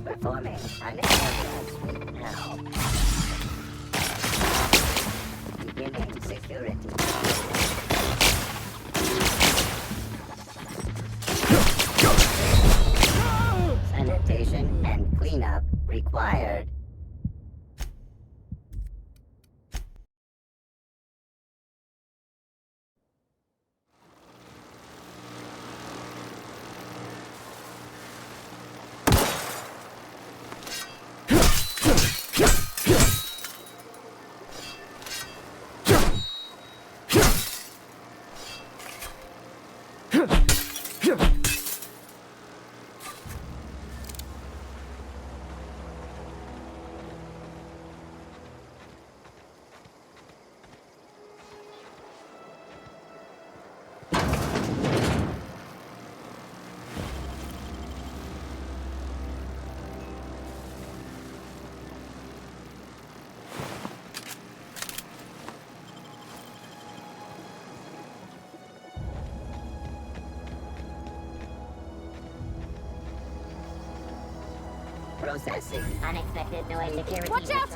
Performing an area sweep now. Beginning security. Sanitation and cleanup required. Processing. Unexpected noise. Security. Watch out!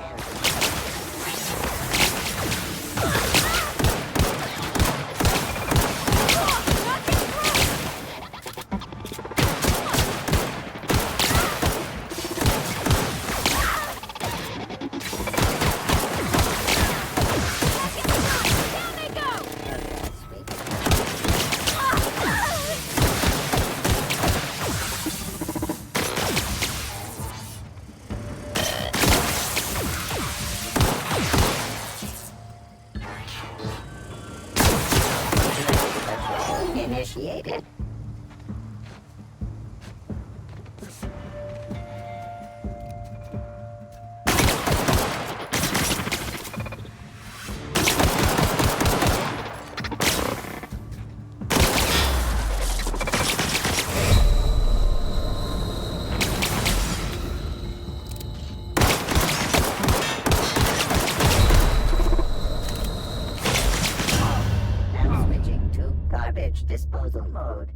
Initiated. Now switching to garbage disposal mode.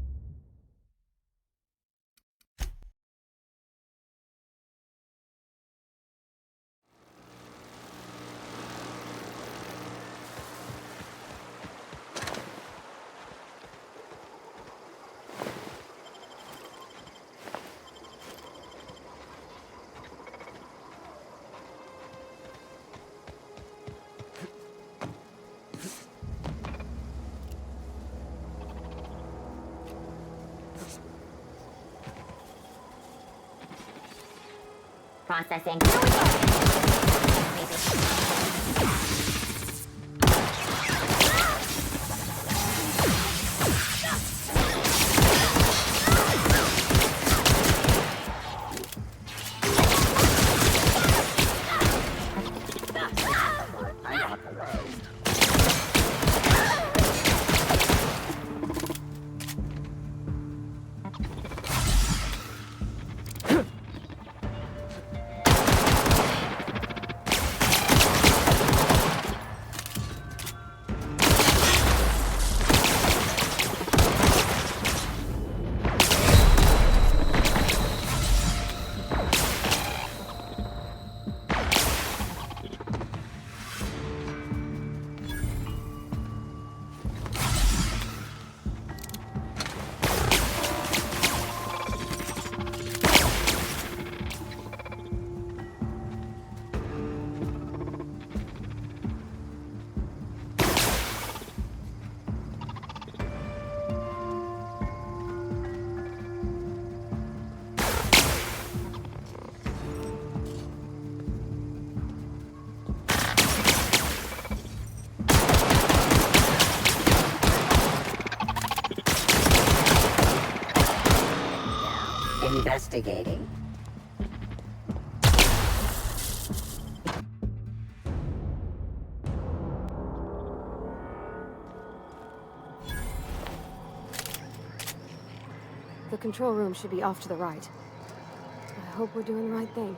Processing. Investigating. The control room should be off to the right. I hope we're doing the right thing.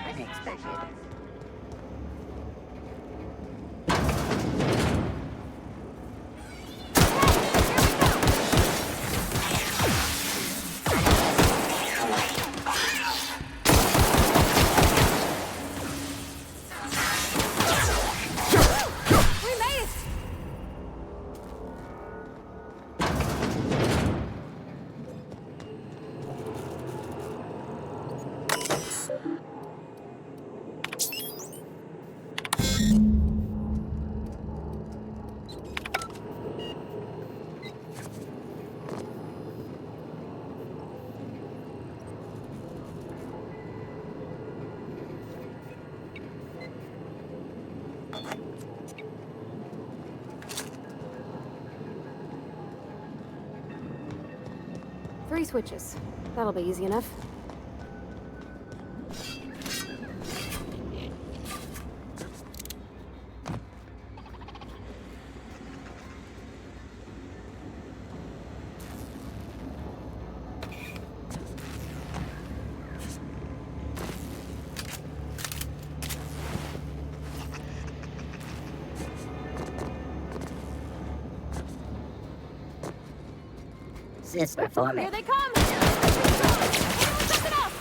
Unexpected. Three switches. That'll be easy enough. This performance. Here they come! Everyone listen up!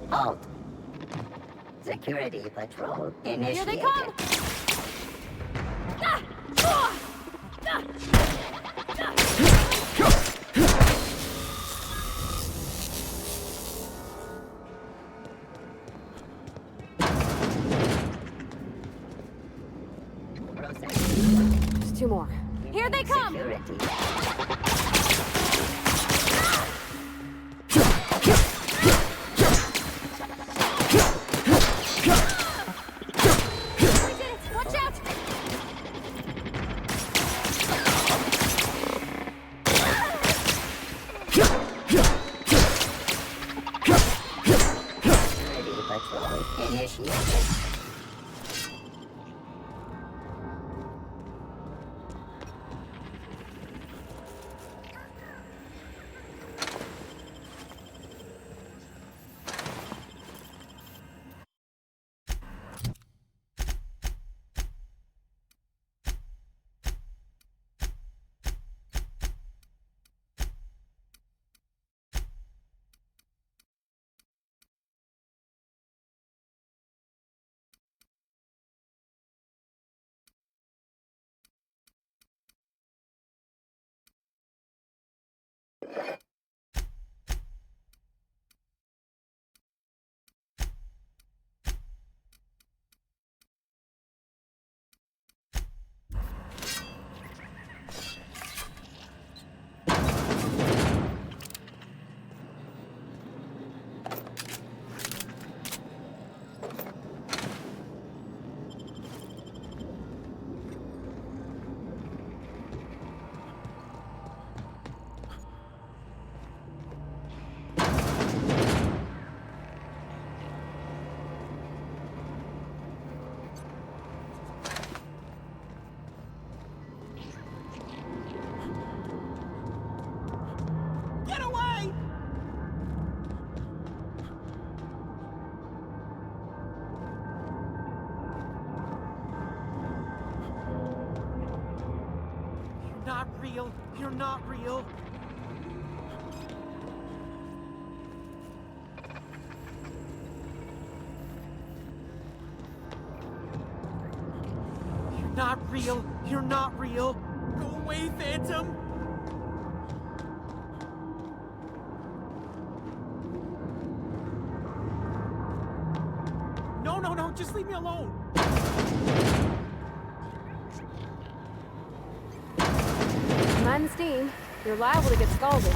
Halt. Security patrol initiated. Here they come! Just two more. Here they come! Security. Initiated. not real. You're not real. You're not real. You're not real. Go away, Phantom. No, just leave me alone. Mind the steam. You're liable to get scalded.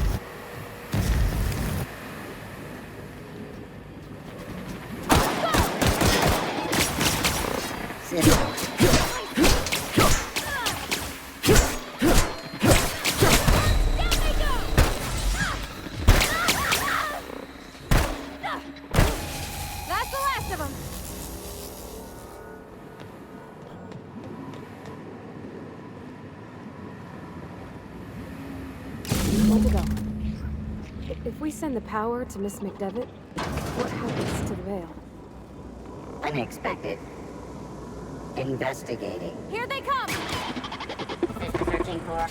That's the last of them. Let it go. If we send the power to Miss McDevitt, what happens to the veil? Unexpected. Investigating. Here they come! Searching for.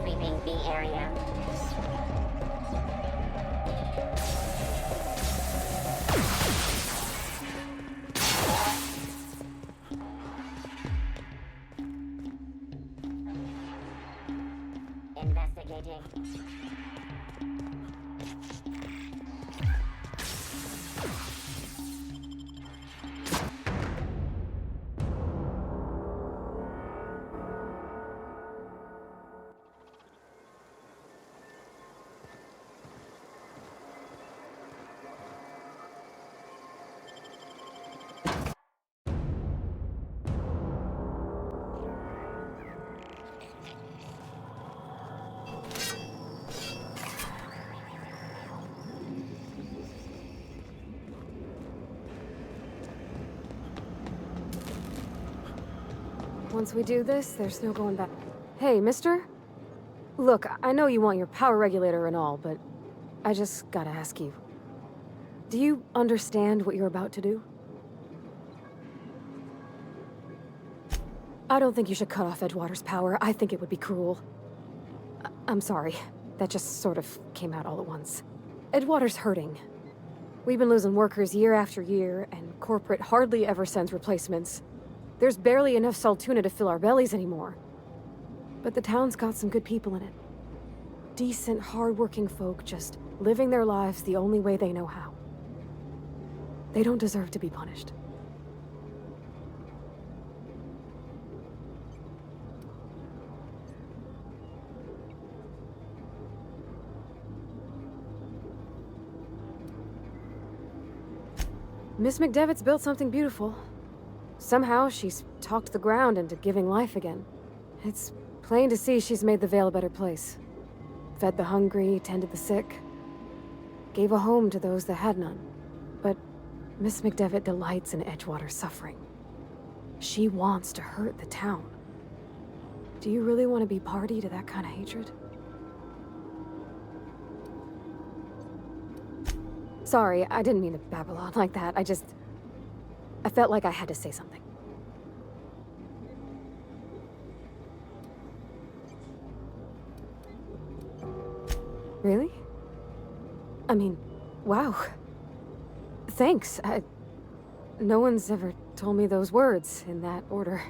Sweeping the area. Investigating. Once we do this, there's no going back. Hey, mister? Look, I know you want your power regulator and all, but I just gotta ask you. Do you understand what you're about to do? I don't think you should cut off Edgewater's power. I think it would be cruel. I'm sorry. That just sort of came out all at once. Edgewater's hurting. We've been losing workers year after year, and corporate hardly ever sends replacements. There's barely enough Saltuna to fill our bellies anymore. But the town's got some good people in it. Decent, hard-working folk just living their lives the only way they know how. They don't deserve to be punished. Miss McDevitt's built something beautiful. Somehow, she's talked the ground into giving life again. It's plain to see she's made the Vale a better place. Fed the hungry, tended the sick. Gave a home to those that had none. But Miss McDevitt delights in Edgewater's suffering. She wants to hurt the town. Do you really want to be party to that kind of hatred? Sorry, I didn't mean to babble on like that. I felt like I had to say something. Really? I mean, wow. Thanks. No one's ever told me those words in that order.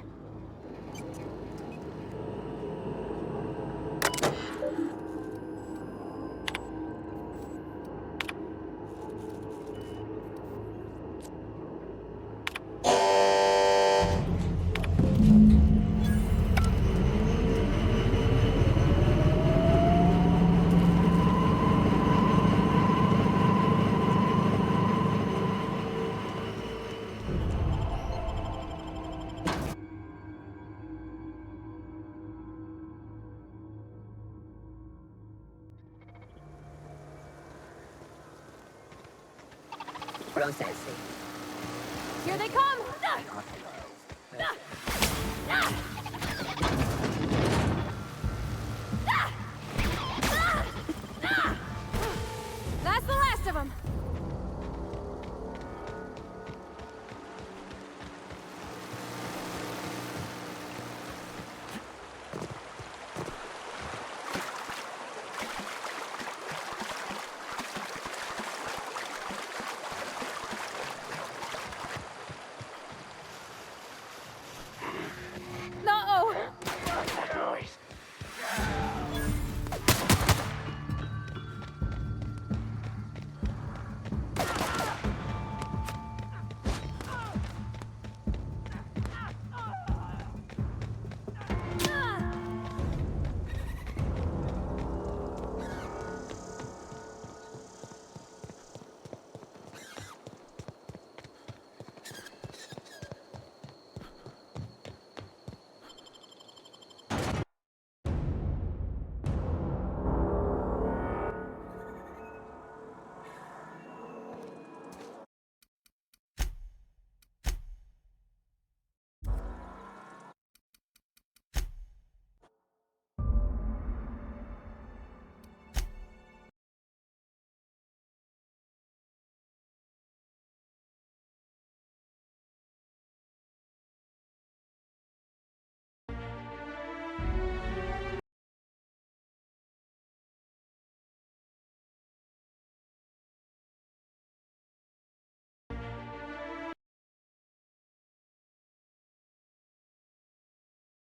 Processing. Here they come!